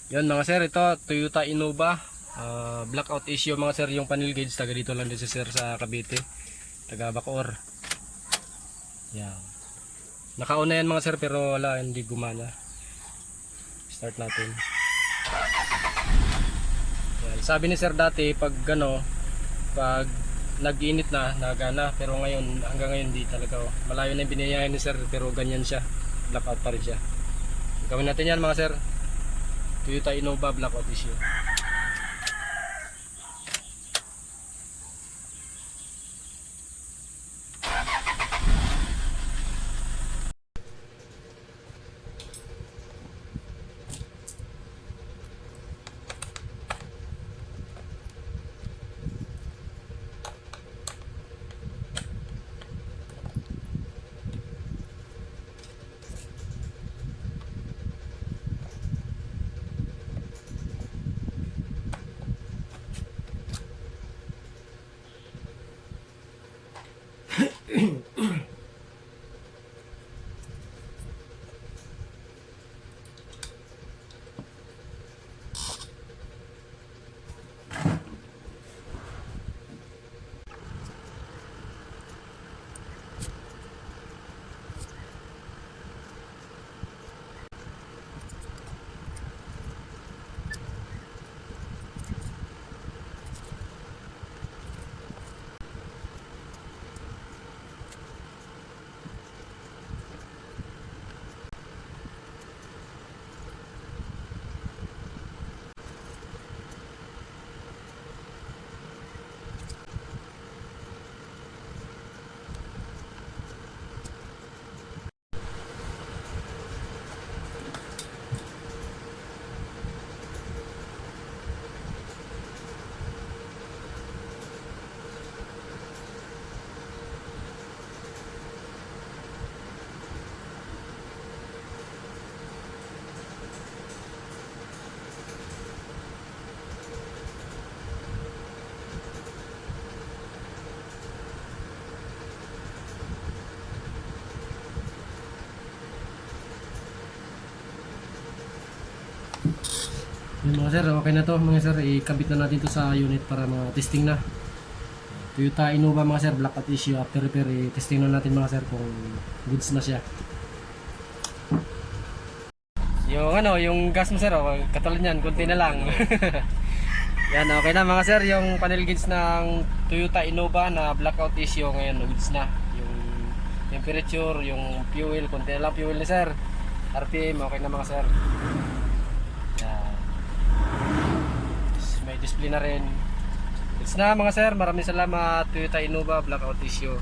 Yan mga sir, ito Toyota Innova, blackout issue mga sir, yung panel gauge taga dito lang din si sir sa Cavite, taga Bacoor. Yan. Nakauna yan mga sir pero wala, hindi gumana. Start natin. Yan. Sabi ni sir dati pag pag nag-init na, nagana, pero ngayon hanggang ngayon hindi talaga. Malayo na yung binayahin ni sir pero ganyan siya, blackout pa rin siya. Gawin natin yan mga sir. Toyota Innova blackout issue. Yung mga sir, okay na to mga sir, ikabit na natin to sa unit para mga testing na. Toyota Innova mga sir, blackout issue, after repair, testing na natin mga sir kung goods na siya. Yung gas mo sir, katulad niyan, konti na lang. Yan, okay na mga sir, yung panel gauge ng Toyota Innova na blackout issue ngayon, goods na. Yung temperature, yung fuel, konti na lang fuel ni sir. RPM, okay na mga sir. Yan. May display na rin. It's na mga sir, maraming salamat. Toyota Innova blackout issue.